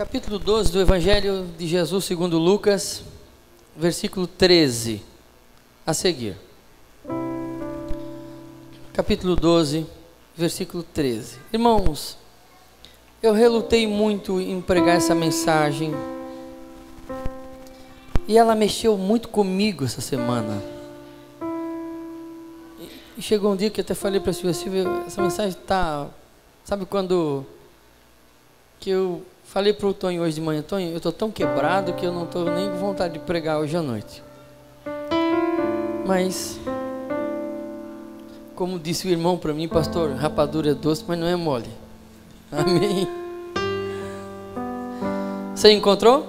Capítulo 12 do Evangelho de Jesus segundo Lucas, versículo 13, a seguir. Capítulo 12, versículo 13. Irmãos, eu relutei muito em pregar essa mensagem, e ela mexeu muito comigo essa semana. E chegou um dia que eu até falei para a Silvia, essa mensagem está... Sabe quando que eu falei para o Tonho hoje de manhã, Tonho, eu estou tão quebrado que eu não estou nem com vontade de pregar hoje à noite. Mas, como disse o irmão para mim, pastor, rapadura é doce, mas não é mole. Amém? Você encontrou?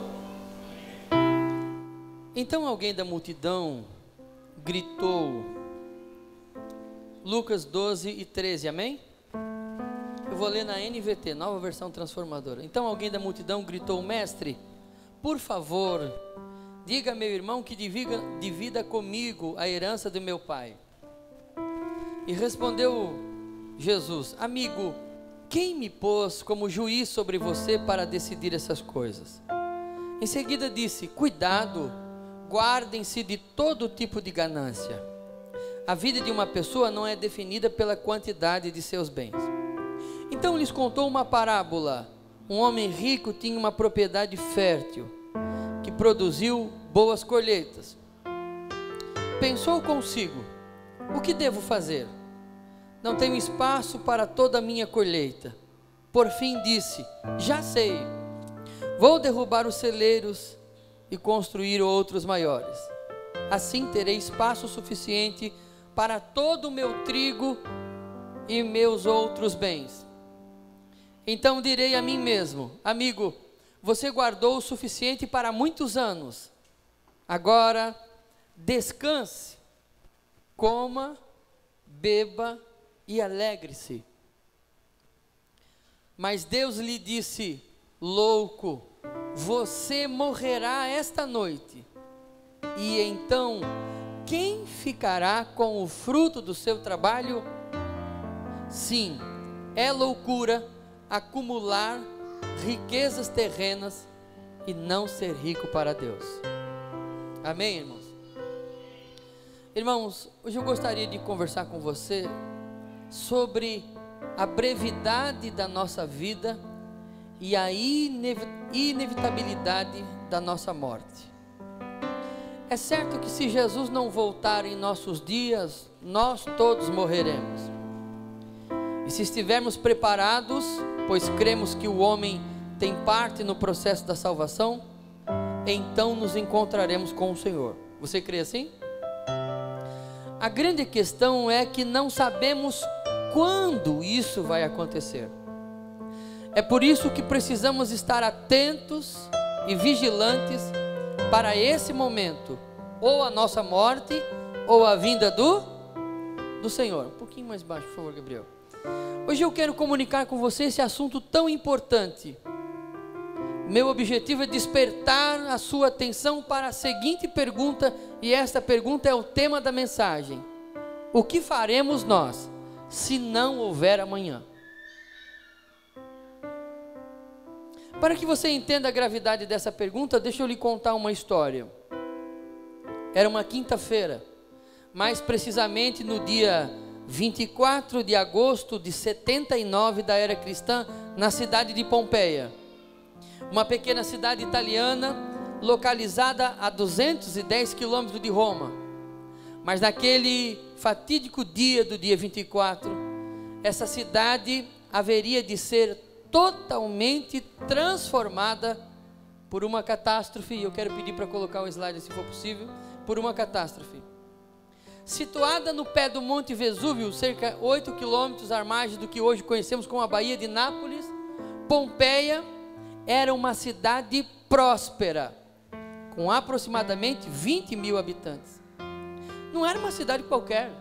Então alguém da multidão gritou, Lucas 12 e 13, amém? Eu vou ler na NVT, nova versão transformadora. Então alguém da multidão gritou, mestre, por favor, diga a meu irmão que divida comigo a herança do meu pai. E respondeu Jesus, amigo, quem me pôs como juiz sobre você para decidir essas coisas? Em seguida disse, cuidado, guardem-se de todo tipo de ganância. A vida de uma pessoa não é definida pela quantidade de seus bens. Então lhes contou uma parábola. Um homem rico tinha uma propriedade fértil, que produziu boas colheitas. Pensou consigo, o que devo fazer? Não tenho espaço para toda a minha colheita. Por fim disse, já sei, vou derrubar os celeiros e construir outros maiores. Assim terei espaço suficiente para todo o meu trigo e meus outros bens. Então direi a mim mesmo, amigo, você guardou o suficiente para muitos anos. Agora descanse, coma, beba e alegre-se. Mas Deus lhe disse, louco, você morrerá esta noite. E então, quem ficará com o fruto do seu trabalho? Sim, é loucura acumular riquezas terrenas e não ser rico para Deus. Amém, irmãos? Irmãos, hoje eu gostaria de conversar com você sobre a brevidade da nossa vida e a inevitabilidade da nossa morte. É certo que se Jesus não voltar em nossos dias, nós todos morreremos. E se estivermos preparados, pois cremos que o homem tem parte no processo da salvação, então nos encontraremos com o Senhor. Você crê assim? A grande questão é que não sabemos quando isso vai acontecer. É por isso que precisamos estar atentos e vigilantes para esse momento, ou a nossa morte, ou a vinda do Senhor. Um pouquinho mais baixo, por favor, Gabriel. Hoje eu quero comunicar com você esse assunto tão importante. Meu objetivo é despertar a sua atenção para a seguinte pergunta, e esta pergunta é o tema da mensagem. O que faremos nós, se não houver amanhã? Para que você entenda a gravidade dessa pergunta, deixa eu lhe contar uma história. Era uma quinta-feira, mais precisamente no dia 24 de agosto de 79 da era cristã, na cidade de Pompeia, uma pequena cidade italiana, localizada a 210 quilômetros de Roma. Mas naquele fatídico dia do dia 24, essa cidade haveria de ser totalmente transformada por uma catástrofe. Eu quero pedir para colocar o slide se for possível. Por uma catástrofe. Situada no pé do Monte Vesúvio, cerca de 8 quilômetros à margem do que hoje conhecemos como a Baía de Nápoles, Pompeia era uma cidade próspera, com aproximadamente 20 mil habitantes. Não era uma cidade qualquer,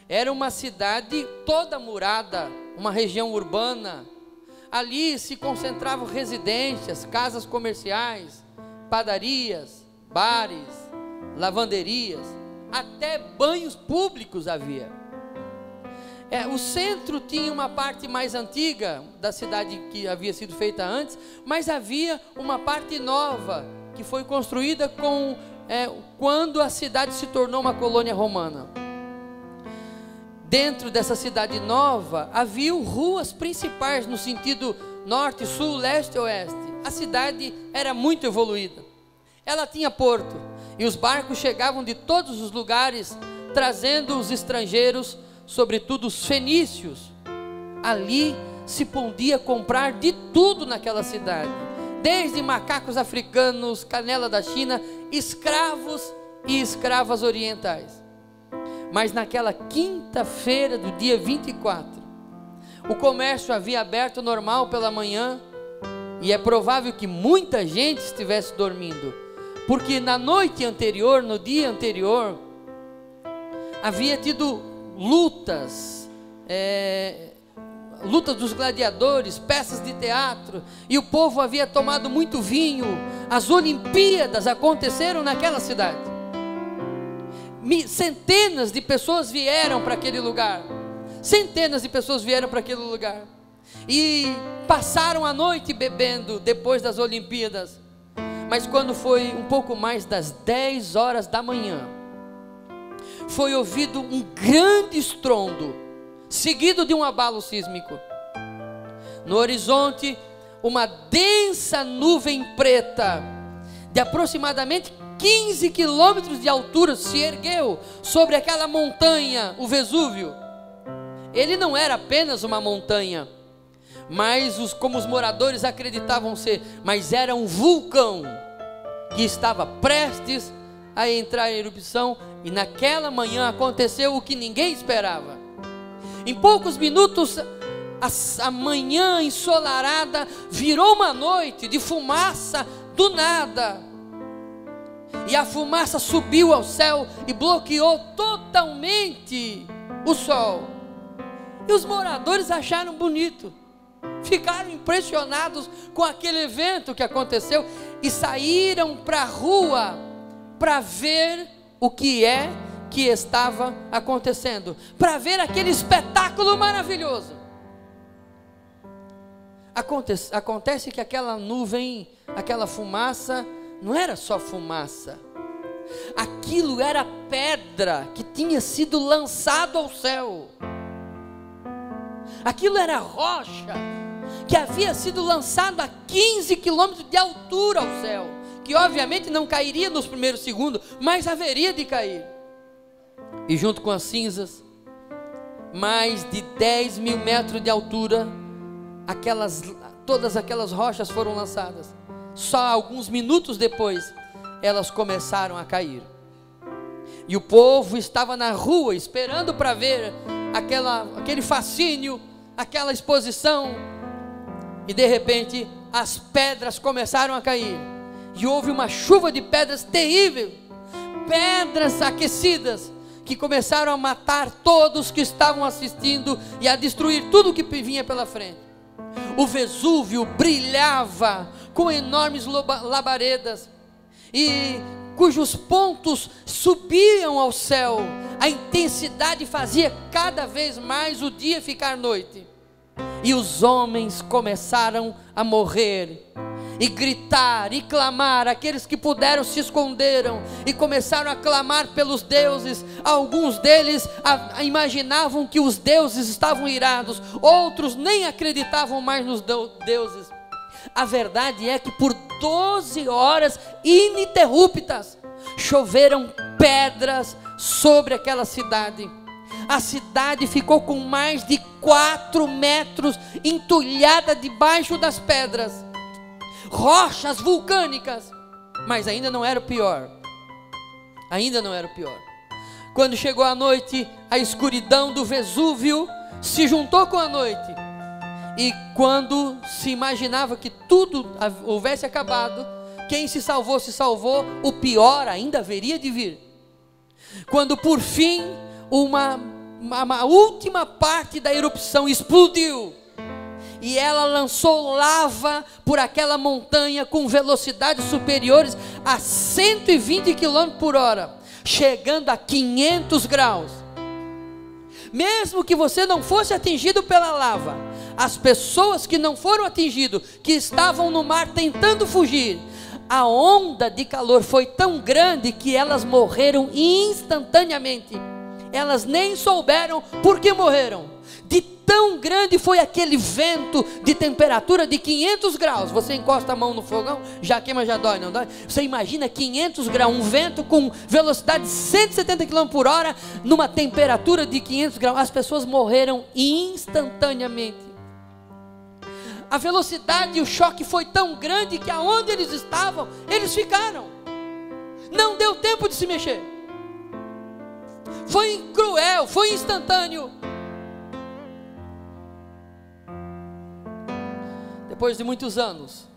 era uma cidade toda murada, uma região urbana. Ali se concentravam residências, casas comerciais, padarias, bares, lavanderias, até banhos públicos havia. O centro tinha uma parte mais antiga da cidade que havia sido feita antes, mas havia uma parte nova que foi construída quando a cidade se tornou uma colônia romana. Dentro dessa cidade nova havia ruas principais no sentido norte, sul, leste e oeste. A cidade era muito evoluída. Ela tinha porto e os barcos chegavam de todos os lugares, trazendo os estrangeiros, sobretudo os fenícios. Ali se podia comprar de tudo naquela cidade, desde macacos africanos, canela da China, escravos e escravas orientais. Mas naquela quinta-feira do dia 24, o comércio havia aberto normal pela manhã, e é provável que muita gente estivesse dormindo, porque na noite anterior, no dia anterior, havia tido lutas dos gladiadores, peças de teatro, e o povo havia tomado muito vinho. As Olimpíadas aconteceram naquela cidade. Centenas de pessoas vieram para aquele lugar. Centenas de pessoas vieram para aquele lugar e passaram a noite bebendo depois das Olimpíadas. Mas quando foi um pouco mais das 10 horas da manhã, foi ouvido um grande estrondo, seguido de um abalo sísmico. No horizonte, uma densa nuvem preta, de aproximadamente 15 quilômetros de altura, se ergueu sobre aquela montanha, o Vesúvio. Ele não era apenas uma montanha, como os moradores acreditavam ser, mas era um vulcão que estava prestes a entrar em erupção. E naquela manhã aconteceu o que ninguém esperava. Em poucos minutos, a manhã ensolarada virou uma noite de fumaça do nada. E a fumaça subiu ao céu e bloqueou totalmente o sol. E os moradores acharam bonito, ficaram impressionados com aquele evento que aconteceu e saíram para a rua para ver o que estava acontecendo, para ver aquele espetáculo maravilhoso. Acontece que aquela nuvem, aquela fumaça, não era só fumaça, aquilo era pedra que tinha sido lançado ao céu. Aquilo era rocha que havia sido lançado a 15 quilômetros de altura ao céu, que obviamente não cairia nos primeiros segundos, mas haveria de cair. E junto com as cinzas, mais de 10 mil metros de altura, todas aquelas rochas foram lançadas. Só alguns minutos depois, elas começaram a cair. E o povo estava na rua esperando para ver aquele fascínio, aquela exposição. E de repente as pedras começaram a cair, e houve uma chuva de pedras terrível, pedras aquecidas, que começaram a matar todos que estavam assistindo e a destruir tudo que vinha pela frente. O Vesúvio brilhava com enormes labaredas, e cujos pontos subiam ao céu. A intensidade fazia cada vez mais o dia ficar noite. E os homens começaram a morrer, e gritar, e clamar. Aqueles que puderam se esconderam, e começaram a clamar pelos deuses. Alguns deles imaginavam que os deuses estavam irados, outros nem acreditavam mais nos deuses. A verdade é que por 12 horas ininterruptas, choveram pedras sobre aquela cidade. A cidade ficou com mais de 4 metros entulhada debaixo das pedras, rochas vulcânicas. Mas ainda não era o pior. Ainda não era o pior. Quando chegou a noite, a escuridão do Vesúvio se juntou com a noite. E quando se imaginava que tudo houvesse acabado, quem se salvou, o pior ainda haveria de vir. Quando por fim uma última parte da erupção explodiu, e ela lançou lava por aquela montanha com velocidades superiores a 120 km por hora, chegando a 500 graus. Mesmo que você não fosse atingido pela lava, as pessoas que não foram atingidas, que estavam no mar tentando fugir, a onda de calor foi tão grande que elas morreram instantaneamente. Elas nem souberam por que morreram. De tão grande foi aquele vento de temperatura de 500 graus. Você encosta a mão no fogão, já queima, já dói, não dói? Você imagina 500 graus, um vento com velocidade de 170 km por hora, numa temperatura de 500 graus. As pessoas morreram instantaneamente. A velocidade e o choque foi tão grande que aonde eles estavam, eles ficaram. Não deu tempo de se mexer. Foi cruel, foi instantâneo. Depois de muitos anos,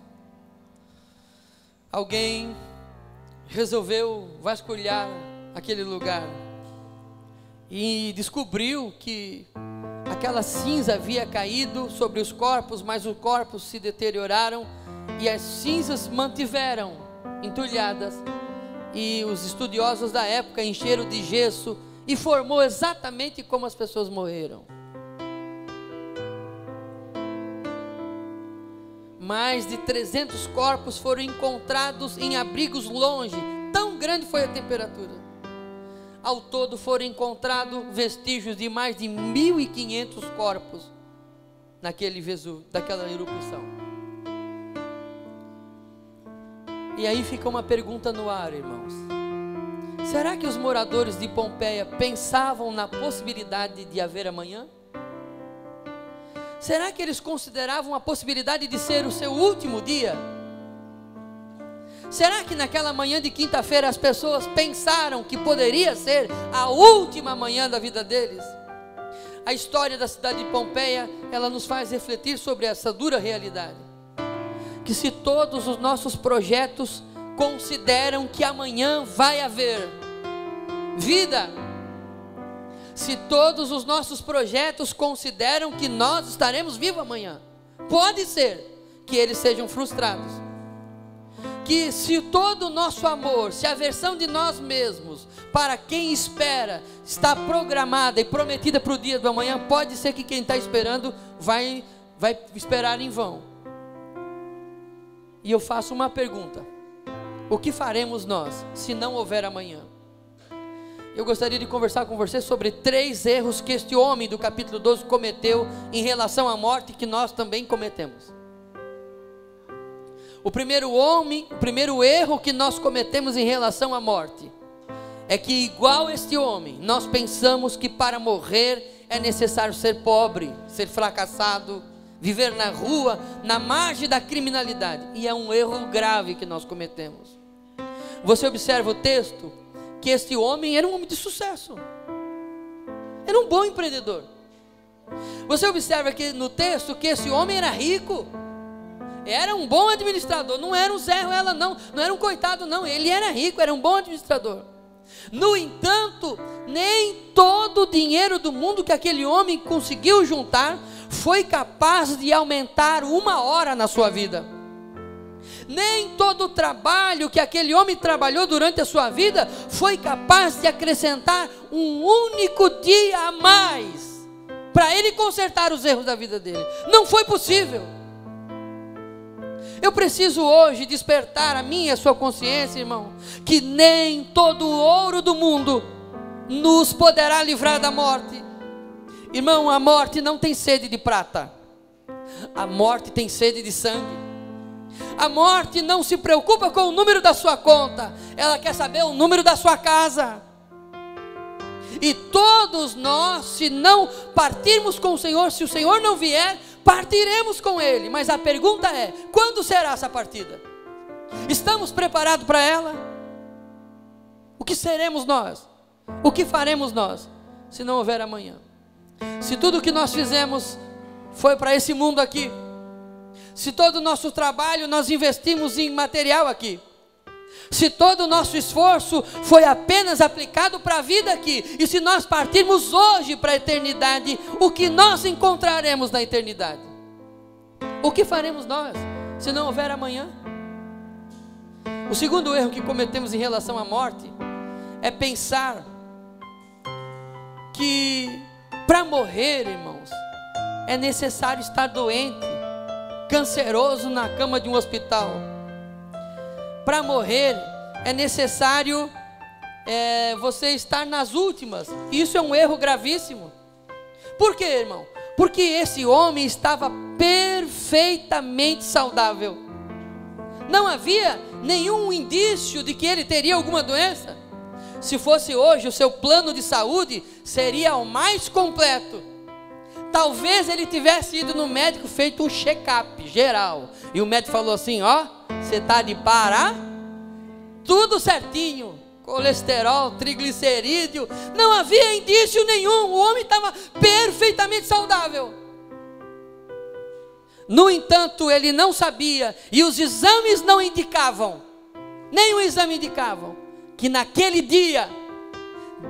alguém resolveu vasculhar aquele lugar e descobriu que aquela cinza havia caído sobre os corpos, mas os corpos se deterioraram e as cinzas mantiveram entulhadas, e os estudiosos da época encheram de gesso e formou exatamente como as pessoas morreram. Mais de 300 corpos foram encontrados em abrigos longe, tão grande foi a temperatura. Ao todo foram encontrados vestígios de mais de 1.500 corpos naquele Vesúvio, daquela erupção. E aí fica uma pergunta no ar, irmãos. Será que os moradores de Pompeia pensavam na possibilidade de haver amanhã? Será que eles consideravam a possibilidade de ser o seu último dia? Será que naquela manhã de quinta-feira as pessoas pensaram que poderia ser a última manhã da vida deles? A história da cidade de Pompeia, ela nos faz refletir sobre essa dura realidade. Que se todos os nossos projetos consideram que amanhã vai haver vida, se todos os nossos projetos consideram que nós estaremos vivos amanhã, pode ser que eles sejam frustrados. Que se todo o nosso amor, se a versão de nós mesmos, para quem espera, está programada e prometida para o dia do amanhã, pode ser que quem está esperando vai esperar em vão. E eu faço uma pergunta: o que faremos nós, se não houver amanhã? Eu gostaria de conversar com você sobre 3 erros que este homem do capítulo 12 cometeu em relação à morte, que nós também cometemos. O primeiro erro que nós cometemos em relação à morte é que, igual este homem, nós pensamos que para morrer é necessário ser pobre, ser fracassado, viver na rua, na margem da criminalidade. E é um erro grave que nós cometemos. Você observa o texto, que este homem era um homem de sucesso, era um bom empreendedor. Você observa aqui no texto que esse homem era rico, era um bom administrador, não era um Zé Ruela não era um coitado não, ele era rico, era um bom administrador. No entanto, nem todo o dinheiro do mundo que aquele homem conseguiu juntar foi capaz de aumentar 1 hora na sua vida. Nem todo o trabalho que aquele homem trabalhou durante a sua vida foi capaz de acrescentar um único dia a mais para ele consertar os erros da vida dele. Não foi possível. Eu preciso hoje despertar a minha e a sua consciência, irmão, que nem todo o ouro do mundo nos poderá livrar da morte. Irmão, a morte não tem sede de prata, a morte tem sede de sangue. A morte não se preocupa com o número da sua conta, ela quer saber o número da sua casa. E todos nós, se não partirmos com o Senhor, se o Senhor não vier, partiremos com Ele. Mas a pergunta é: quando será essa partida? Estamos preparados para ela? O que seremos nós? O que faremos nós, se não houver amanhã? Se tudo o que nós fizemos foi para esse mundo aqui, se todo o nosso trabalho nós investimos em material aqui, se todo o nosso esforço foi apenas aplicado para a vida aqui, e se nós partirmos hoje para a eternidade, o que nós encontraremos na eternidade? O que faremos nós, se não houver amanhã? O segundo erro que cometemos em relação à morte é pensar que Para morrer, irmãos, é necessário estar doente, canceroso na cama de um hospital. Para morrer é necessário você estar nas últimas. Isso é um erro gravíssimo. Por quê, irmão? Porque esse homem estava perfeitamente saudável. Não havia nenhum indício de que ele teria alguma doença. Se fosse hoje, o seu plano de saúde seria o mais completo. Talvez ele tivesse ido no médico, feito um check-up geral, e o médico falou assim: ó, você está de para, tudo certinho, colesterol, triglicerídeo, não havia indício nenhum, o homem estava perfeitamente saudável. No entanto, ele não sabia, e os exames não indicavam, nenhum exame indicavam, que naquele dia,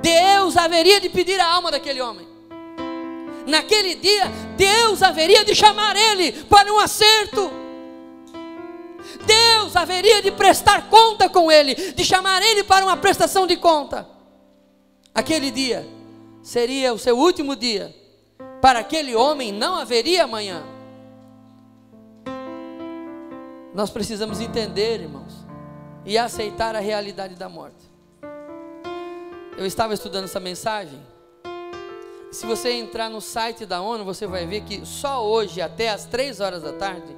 Deus haveria de pedir a alma daquele homem. Naquele dia, Deus haveria de chamar ele para um acerto. Deus haveria de prestar conta com ele, de chamar ele para uma prestação de conta. Aquele dia seria o seu último dia. Para aquele homem não haveria amanhã. Nós precisamos entender, irmãos, e aceitar a realidade da morte. Eu estava estudando essa mensagem. Se você entrar no site da ONU, você vai ver que só hoje, até as 3 horas da tarde,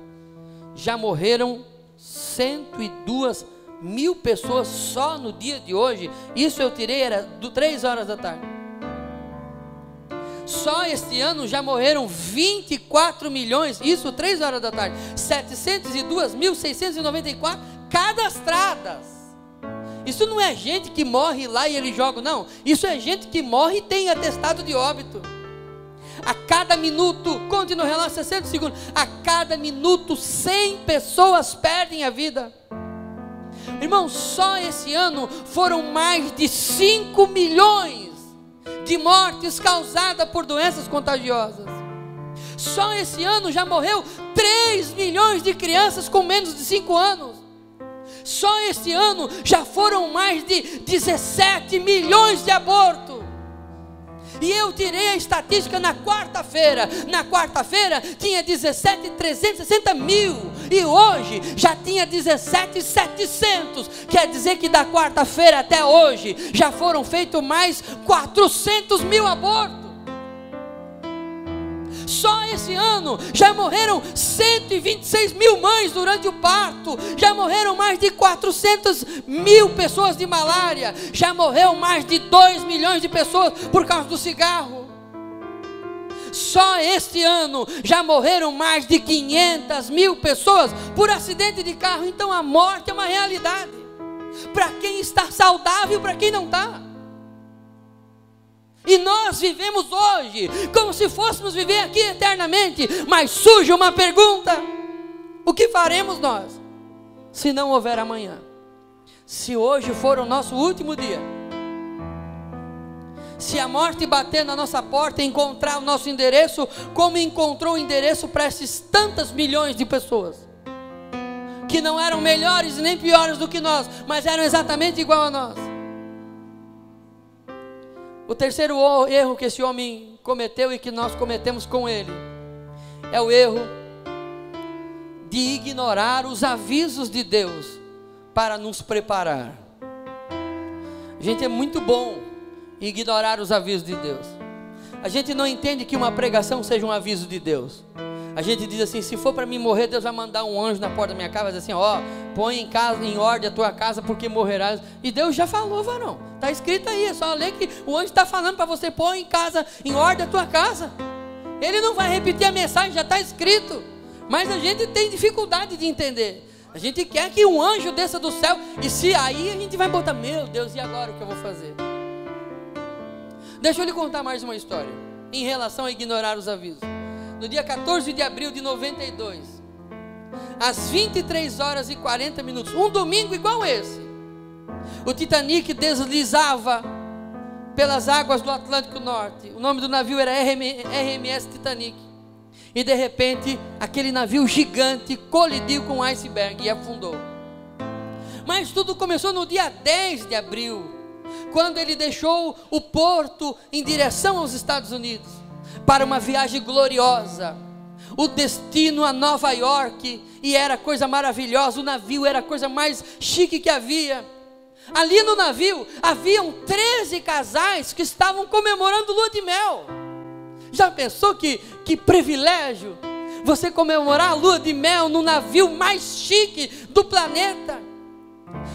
já morreram 102 mil pessoas só no dia de hoje. Isso eu tirei, era 3 horas da tarde. Só este ano já morreram 24 milhões, isso 3 horas da tarde, 702.694 cadastradas. Isso não é gente que morre lá e ele joga, não. Isso é gente que morre e tem atestado de óbito. A cada minuto, conte no relógio 60 segundos, a cada minuto 100 pessoas perdem a vida. Irmão, só esse ano foram mais de 5 milhões de mortes causadas por doenças contagiosas. Só esse ano já morreu 3 milhões de crianças com menos de 5 anos. Só este ano já foram mais de 17 milhões de abortos. E eu tirei a estatística na quarta-feira. Na quarta-feira tinha 17.360 mil. E hoje já tinha 17.700. Quer dizer que da quarta-feira até hoje já foram feitos mais 400 mil abortos. Só esse ano já morreram 126 mil mães durante o parto. Já morreram mais de 400 mil pessoas de malária. Já morreu mais de 2 milhões de pessoas por causa do cigarro. Só este ano já morreram mais de 500 mil pessoas por acidente de carro. Então a morte é uma realidade para quem está saudável e para quem não está. E nós vivemos hoje como se fôssemos viver aqui eternamente. Mas surge uma pergunta: o que faremos nós se não houver amanhã? Se hoje for o nosso último dia, se a morte bater na nossa porta e encontrar o nosso endereço, como encontrou o endereço para esses tantas milhões de pessoas, que não eram melhores e nem piores do que nós, mas eram exatamente igual a nós. O terceiro erro que esse homem cometeu e que nós cometemos com ele é o erro de ignorar os avisos de Deus para nos preparar. A gente é muito bom em ignorar os avisos de Deus. A gente não entende que uma pregação seja um aviso de Deus. A gente diz assim: se for para mim morrer, Deus vai mandar um anjo na porta da minha casa, vai dizer assim: ó, põe em ordem a tua casa, porque morrerás. E Deus já falou, varão, está escrito aí, é só ler que o anjo está falando para você: põe em ordem a tua casa. Ele não vai repetir a mensagem, já está escrito. Mas a gente tem dificuldade de entender. A gente quer que um anjo desça do céu, e se aí a gente vai botar: meu Deus, e agora o que eu vou fazer? Deixa eu lhe contar mais uma história em relação a ignorar os avisos. No dia 14 de abril de 92, às 23 horas e 40 minutos, um domingo igual esse, o Titanic deslizava pelas águas do Atlântico Norte. O nome do navio era RMS Titanic. E de repente, aquele navio gigante colidiu com um iceberg e afundou. Mas tudo começou no dia 10 de abril, quando ele deixou o porto em direção aos Estados Unidos. para uma viagem gloriosa. O destino a Nova York, e era coisa maravilhosa. O navio era a coisa mais chique que havia. Ali no navio haviam 13 casais que estavam comemorando lua de mel. Já pensou que privilégio? Você comemorar a lua de mel no navio mais chique do planeta.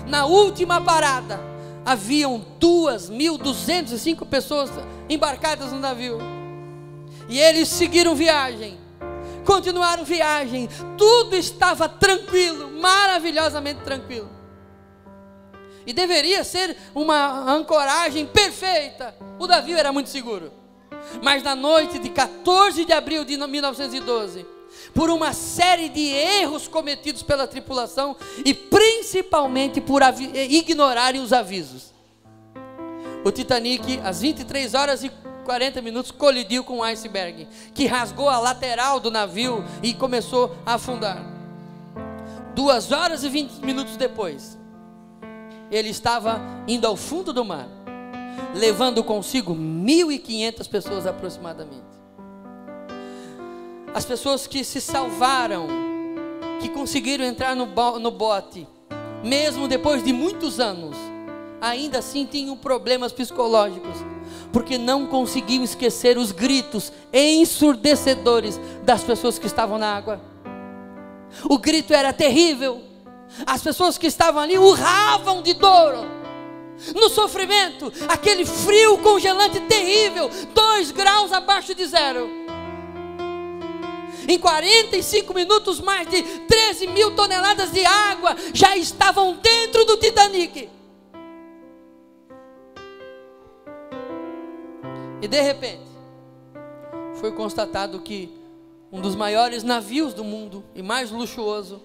Na última parada haviam 2.205 pessoas embarcadas no navio. E eles seguiram viagem, continuaram viagem. Tudo estava tranquilo, maravilhosamente tranquilo. E deveria ser uma ancoragem perfeita. O navio era muito seguro. Mas na noite de 14 de abril de 1912, por uma série de erros cometidos pela tripulação, e principalmente por ignorarem os avisos, o Titanic, às 23 horas e 40 minutos, colidiu com um iceberg, que rasgou a lateral do navio e começou a afundar. 2 horas e 20 minutos depois, ele estava indo ao fundo do mar, levando consigo 1.500 pessoas aproximadamente. As pessoas que se salvaram, que conseguiram entrar no bote, mesmo depois de muitos anos, ainda assim tinham problemas psicológicos, porque não conseguiam esquecer os gritos ensurdecedores das pessoas que estavam na água. O grito era terrível. As pessoas que estavam ali urravam de dor, no sofrimento, aquele frio congelante terrível, 2 graus abaixo de zero. Em 45 minutos, mais de 13.000 toneladas de água já estavam dentro do Titanic. E de repente, foi constatado que um dos maiores navios do mundo e mais luxuoso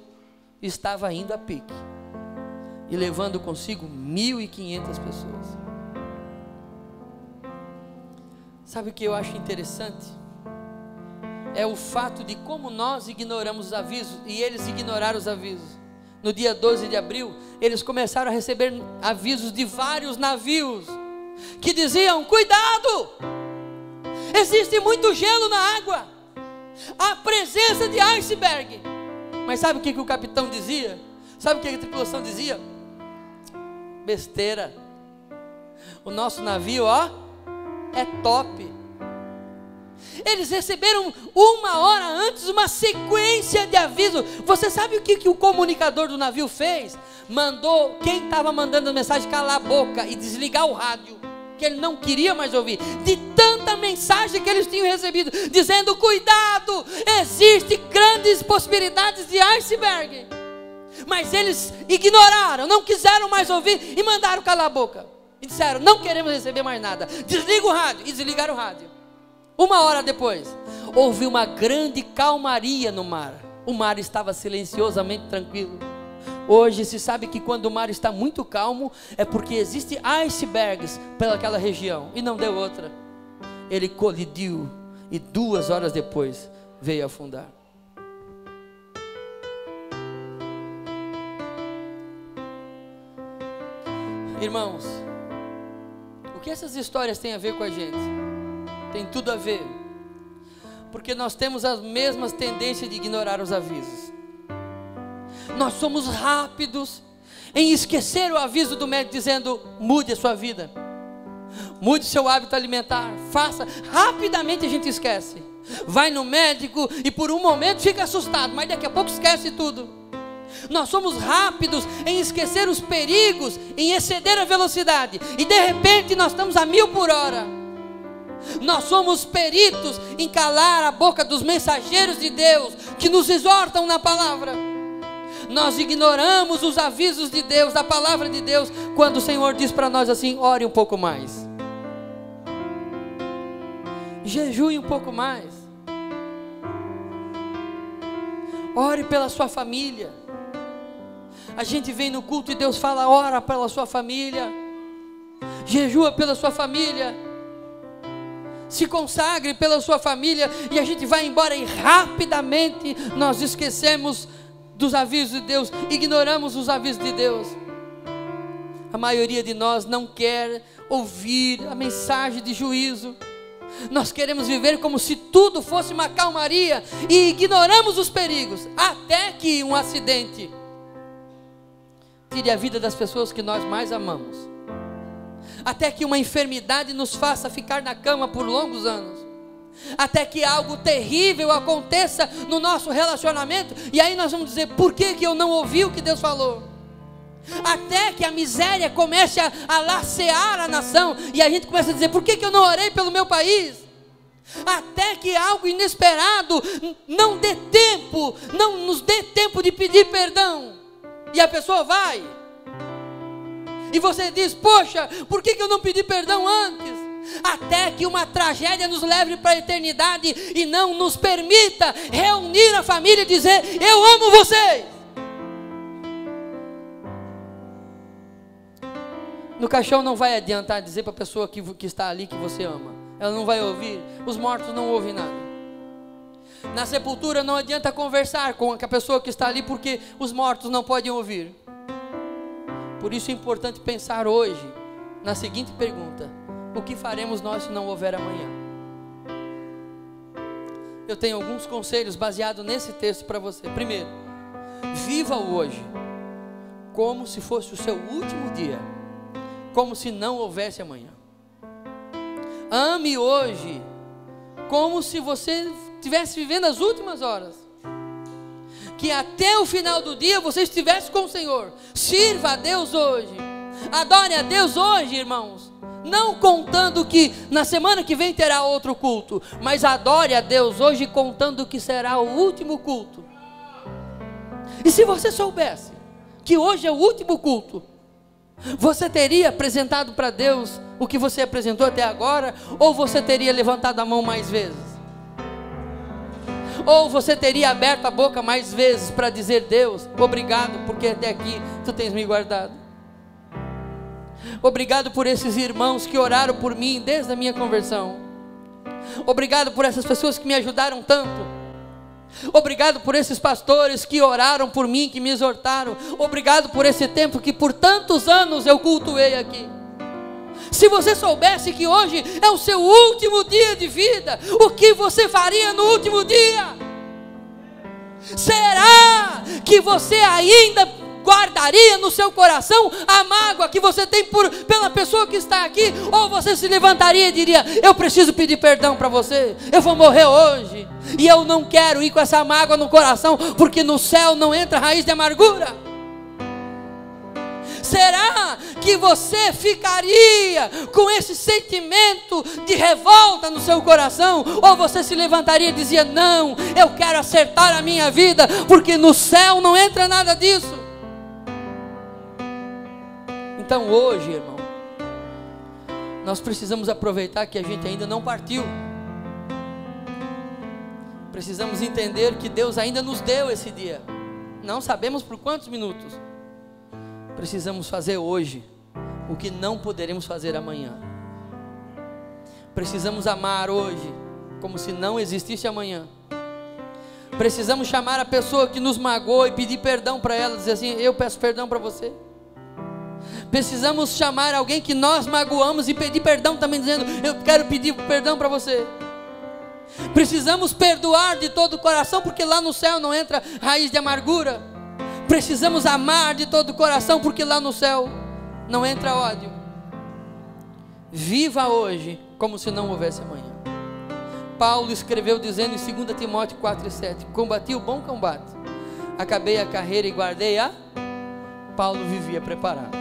estava indo a pique e levando consigo 1.500 pessoas. Sabe o que eu acho interessante? É o fato de como nós ignoramos os avisos, e eles ignoraram os avisos. No dia 12 de abril, eles começaram a receber avisos de vários navios, que diziam: cuidado, existe muito gelo na água, a presença de iceberg. Mas sabe o que o capitão dizia? Sabe o que a tripulação dizia? Besteira. O nosso navio, ó, é top. Eles receberam 1 hora antes uma sequência de avisos. Você sabe o que o comunicador do navio fez? Mandou quem estava mandando a mensagem calar a boca e desligar o rádio, que ele não queria mais ouvir, de tanta mensagem que eles tinham recebido, dizendo: cuidado, existe grandes possibilidades de iceberg. Mas eles ignoraram, não quiseram mais ouvir e mandaram calar a boca, e disseram: não queremos receber mais nada, desliga o rádio. E desligaram o rádio. 1 hora depois, houve uma grande calmaria no mar. O mar estava silenciosamente tranquilo. Hoje se sabe que quando o mar está muito calmo, é porque existem icebergs pelaquela região, e não deu outra. Ele colidiu e 2 horas depois veio afundar. Irmãos, o que essas histórias têm a ver com a gente? Tem tudo a ver, porque nós temos as mesmas tendências de ignorar os avisos. Nós somos rápidos em esquecer o aviso do médico dizendo: mude a sua vida, mude seu hábito alimentar, faça. Rapidamente a gente esquece, vai no médico e por um momento fica assustado, mas daqui a pouco esquece tudo. Nós somos rápidos em esquecer os perigos, em exceder a velocidade, e de repente nós estamos a 1.000 por hora. Nós somos peritos em calar a boca dos mensageiros de Deus, que nos exortam na palavra. Nós ignoramos os avisos de Deus, da palavra de Deus, quando o Senhor diz para nós assim: ore um pouco mais, jejue um pouco mais, ore pela sua família. A gente vem no culto e Deus fala: ora pela sua família, jejua pela sua família, se consagre pela sua família, e a gente vai embora e rapidamente nós esquecemos dos avisos de Deus, ignoramos os avisos de Deus. A maioria de nós não quer ouvir a mensagem de juízo, Nós queremos viver como se tudo fosse uma calmaria e ignoramos os perigos, até que um acidente tire a vida das pessoas que nós mais amamos, até que uma enfermidade nos faça ficar na cama por longos anos, até que algo terrível aconteça no nosso relacionamento, e aí nós vamos dizer: por que eu não ouvi o que Deus falou? Até que a miséria comece a lacear a nação, e a gente começa a dizer: por que eu não orei pelo meu país? Até que algo inesperado não nos dê tempo de pedir perdão, e a pessoa vai, e você diz: poxa, por que eu não pedi perdão antes? Até que uma tragédia nos leve para a eternidade e não nos permita reunir a família e dizer: eu amo vocês. No caixão não vai adiantar dizer para a pessoa que está ali que você ama, ela não vai ouvir, os mortos não ouvem nada. Na sepultura não adianta conversar com a pessoa que está ali, porque os mortos não podem ouvir. Por isso é importante pensar hoje na seguinte pergunta: o que faremos nós se não houver amanhã? Eu tenho alguns conselhos baseados nesse texto para você. Primeiro, viva o hoje como se fosse o seu último dia, como se não houvesse amanhã. Ame hoje como se você estivesse vivendo as últimas horas, que até o final do dia você estivesse com o Senhor. Sirva a Deus hoje, adore a Deus hoje, irmãos, não contando que na semana que vem terá outro culto, mas adore a Deus hoje contando que será o último culto. E se você soubesse que hoje é o último culto, você teria apresentado para Deus o que você apresentou até agora? Ou você teria levantado a mão mais vezes? Ou você teria aberto a boca mais vezes para dizer: Deus, obrigado porque até aqui Tu tens me guardado. Obrigado por esses irmãos que oraram por mim desde a minha conversão. Obrigado por essas pessoas que me ajudaram tanto. Obrigado por esses pastores que oraram por mim, que me exortaram. Obrigado por esse tempo que por tantos anos eu cultuei aqui. Se você soubesse que hoje é o seu último dia de vida, o que você faria no último dia? Será que você ainda guardaria no seu coração a mágoa que você tem pela pessoa que está aqui? Ou você se levantaria e diria: eu preciso pedir perdão para você, eu vou morrer hoje, e eu não quero ir com essa mágoa no coração, porque no céu não entra raiz de amargura? Será que você ficaria com esse sentimento de revolta no seu coração? Ou você se levantaria e dizia: não, eu quero acertar a minha vida, porque no céu não entra nada disso? Então hoje, irmão, nós precisamos aproveitar que a gente ainda não partiu. Precisamos entender que Deus ainda nos deu esse dia. Não sabemos por quantos minutos. Precisamos fazer hoje o que não poderemos fazer amanhã. Precisamos amar hoje como se não existisse amanhã. Precisamos chamar a pessoa que nos magoou e pedir perdão para ela, dizer assim: eu peço perdão para você. Precisamos chamar alguém que nós magoamos e pedir perdão também, dizendo: eu quero pedir perdão para você. Precisamos perdoar de todo o coração, porque lá no céu não entra raiz de amargura. Precisamos amar de todo o coração, porque lá no céu não entra ódio. Viva hoje como se não houvesse amanhã. Paulo escreveu dizendo em 2 Timóteo 4,7: combati o bom combate, acabei a carreira e guardei a... Paulo vivia preparado.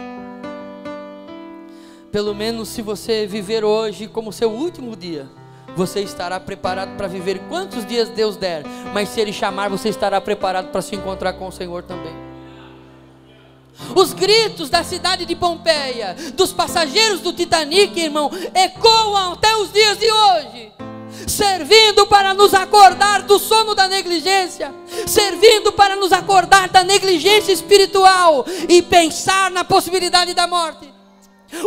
Pelo menos se você viver hoje como seu último dia, você estará preparado para viver quantos dias Deus der. Mas se Ele chamar, você estará preparado para se encontrar com o Senhor também. Os gritos da cidade de Pompeia, dos passageiros do Titanic, irmão, ecoam até os dias de hoje, servindo para nos acordar do sono da negligência, servindo para nos acordar da negligência espiritual e pensar na possibilidade da morte.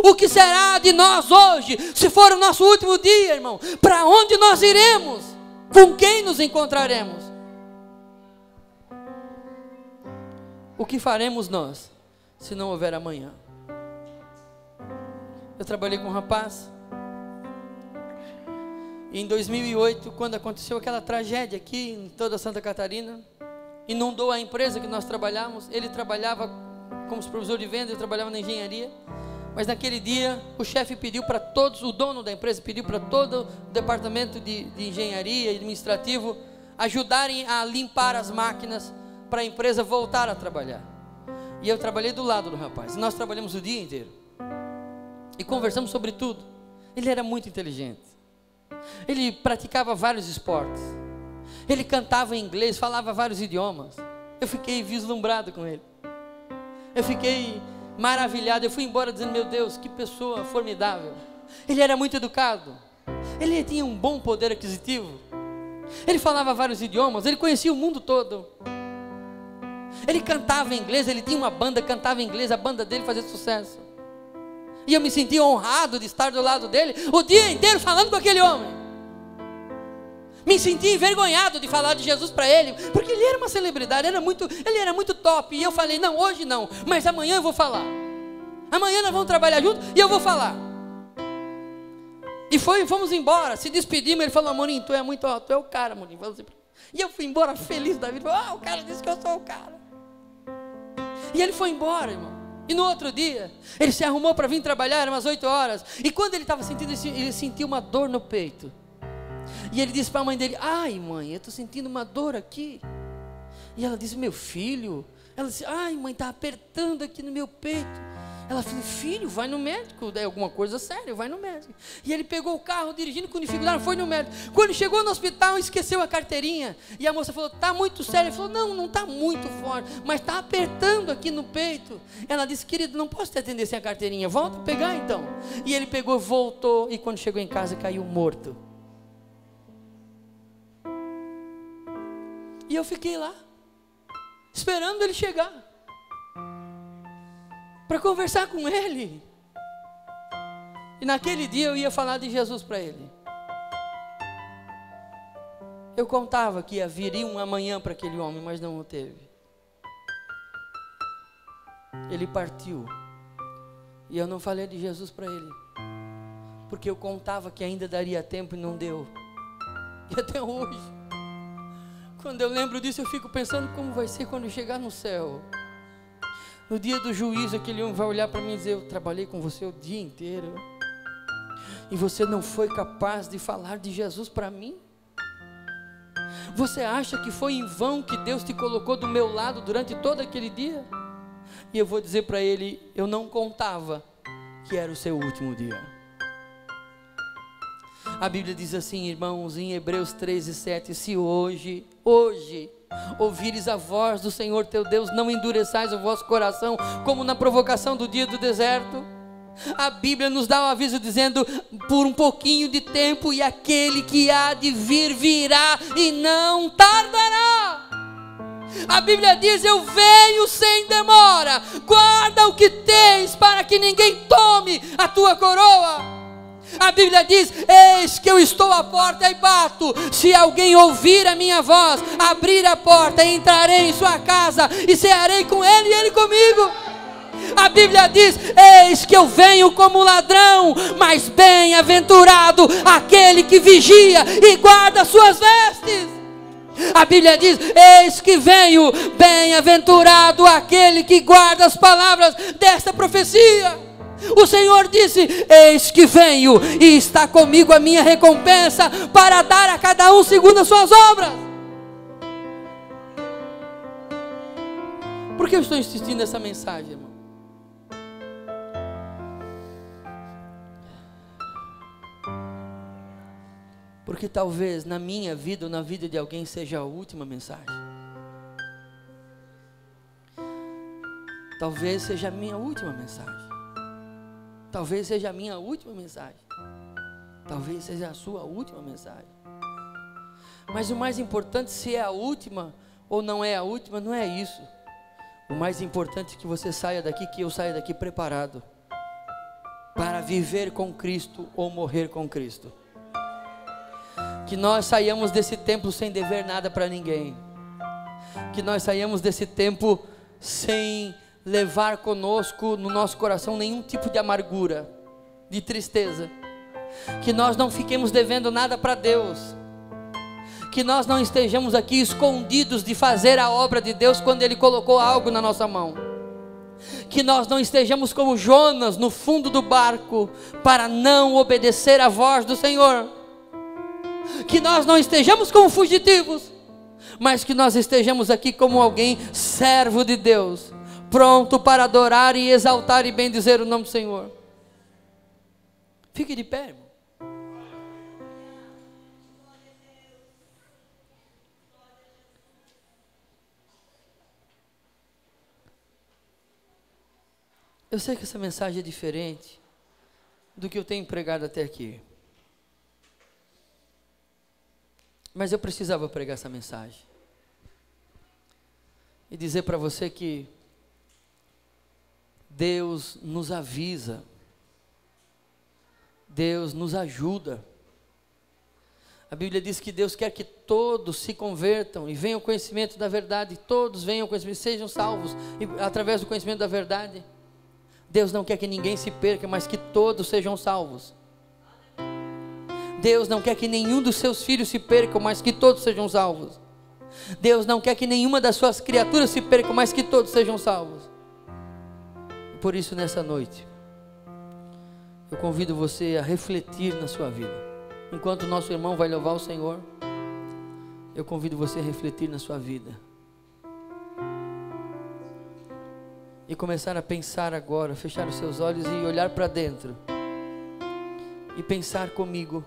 O que será de nós hoje, se for o nosso último dia, irmão? Para onde nós iremos? Com quem nos encontraremos? O que faremos nós, se não houver amanhã? Eu trabalhei com um rapaz Em 2008, quando aconteceu aquela tragédia aqui em toda Santa Catarina, inundou a empresa que nós trabalhávamos. Ele trabalhava como supervisor de venda, eu trabalhava na engenharia. Mas naquele dia, o chefe pediu para todos, o dono da empresa pediu para todo o departamento de engenharia e administrativo ajudarem a limpar as máquinas para a empresa voltar a trabalhar. E eu trabalhei do lado do rapaz. Nós trabalhamos o dia inteiro e conversamos sobre tudo. Ele era muito inteligente. Ele praticava vários esportes. Ele cantava em inglês, falava vários idiomas. Eu fiquei vislumbrado com ele. Eu fiquei maravilhado. Eu fui embora dizendo: meu Deus, que pessoa formidável. Ele era muito educado. Ele tinha um bom poder aquisitivo. Ele falava vários idiomas. Ele conhecia o mundo todo. Ele cantava em inglês. Ele tinha uma banda, cantava em inglês. A banda dele fazia sucesso. E eu me senti honrado de estar do lado dele o dia inteiro falando com aquele homem. Me senti envergonhado de falar de Jesus para ele, porque ele era uma celebridade, ele era muito top. E eu falei: não, hoje não, mas amanhã eu vou falar. Amanhã nós vamos trabalhar juntos e eu vou falar. E fomos embora, se despedimos. Ele falou: Amorim, tu é o cara, Amorim. E eu fui embora feliz da vida. O cara disse que eu sou o cara. E ele foi embora, irmão. E no outro dia, ele se arrumou para vir trabalhar, eram umas 8 horas. E quando ele estava sentindo, ele sentiu uma dor no peito. E ele disse para a mãe dele: ai mãe, eu estou sentindo uma dor aqui. E ela disse: meu filho. Ela disse: ai mãe, está apertando aqui no meu peito. Ela falou: filho, vai no médico, é alguma coisa séria, vai no médico. E ele pegou o carro, dirigindo com dificuldade, foi no médico. Quando chegou no hospital, esqueceu a carteirinha. E a moça falou: está muito sério. Ele falou: não está muito forte, mas está apertando aqui no peito. Ela disse: querido, não posso te atender sem a carteirinha, volta a pegar então. E ele pegou, voltou, e quando chegou em casa, caiu morto. E eu fiquei lá, esperando ele chegar, para conversar com ele. E naquele dia eu ia falar de Jesus para ele. Eu contava que haveria um amanhã para aquele homem, mas não o teve. Ele partiu. E eu não falei de Jesus para ele, porque eu contava que ainda daria tempo e não deu. E até hoje, quando eu lembro disso, eu fico pensando como vai ser quando eu chegar no céu. No dia do juízo, aquele homem vai olhar para mim e dizer: eu trabalhei com você o dia inteiro e você não foi capaz de falar de Jesus para mim? Você acha que foi em vão que Deus te colocou do meu lado durante todo aquele dia? E eu vou dizer para ele: eu não contava que era o seu último dia. A Bíblia diz assim, irmãos, em Hebreus 13:7, se hoje ouvires a voz do Senhor teu Deus, não endureçais o vosso coração, como na provocação do dia do deserto. A Bíblia nos dá um aviso dizendo: por um pouquinho de tempo, e aquele que há de vir, virá e não tardará. A Bíblia diz: eu venho sem demora, guarda o que tens, para que ninguém tome a tua coroa. A Bíblia diz: eis que eu estou à porta e bato. Se alguém ouvir a minha voz, abrir a porta, entrarei em sua casa e cearei com ele e ele comigo. A Bíblia diz: eis que eu venho como ladrão, mas bem-aventurado aquele que vigia e guarda suas vestes. A Bíblia diz: eis que venho, bem-aventurado aquele que guarda as palavras desta profecia. O Senhor disse: eis que venho, e está comigo a minha recompensa, para dar a cada um segundo as suas obras. Por que eu estou insistindo nessa mensagem, irmão? Porque talvez na minha vida ou na vida de alguém seja a última mensagem. Talvez seja a minha última mensagem. Talvez seja a minha última mensagem. Talvez seja a sua última mensagem. Mas o mais importante, se é a última ou não é a última, não é isso. O mais importante é que você saia daqui, que eu saia daqui preparado para viver com Cristo ou morrer com Cristo. Que nós saiamos desse tempo sem dever nada para ninguém. Que nós saiamos desse tempo sem levar conosco no nosso coração nenhum tipo de amargura, de tristeza. Que nós não fiquemos devendo nada para Deus. Que nós não estejamos aqui escondidos de fazer a obra de Deus quando Ele colocou algo na nossa mão. Que nós não estejamos como Jonas no fundo do barco para não obedecer à voz do Senhor. Que nós não estejamos como fugitivos, mas que nós estejamos aqui como alguém servo de Deus, pronto para adorar e exaltar e bendizer o nome do Senhor. Fique de pé, irmão. Eu sei que essa mensagem é diferente do que eu tenho pregado até aqui, mas eu precisava pregar essa mensagem e dizer para você que Deus nos avisa, Deus nos ajuda. A Bíblia diz que Deus quer que todos se convertam e venham ao conhecimento da verdade, todos venham ao conhecimento, sejam salvos e, através do conhecimento da verdade. Deus não quer que ninguém se perca, mas que todos sejam salvos. Deus não quer que nenhum dos seus filhos se percam, mas que todos sejam salvos. Deus não quer que nenhuma das suas criaturas se percam, mas que todos sejam salvos. E por isso, nessa noite, eu convido você a refletir na sua vida. Enquanto o nosso irmão vai louvar o Senhor, eu convido você a refletir na sua vida. E começar a pensar agora, fechar os seus olhos e olhar para dentro. E pensar comigo.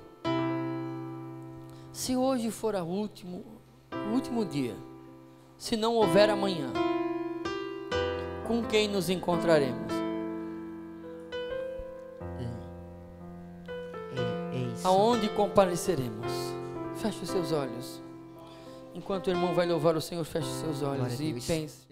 Se hoje for o último dia, se não houver amanhã, com quem nos encontraremos? Aonde compareceremos? Feche os seus olhos. Enquanto o irmão vai louvar o Senhor, feche os seus olhos e pense.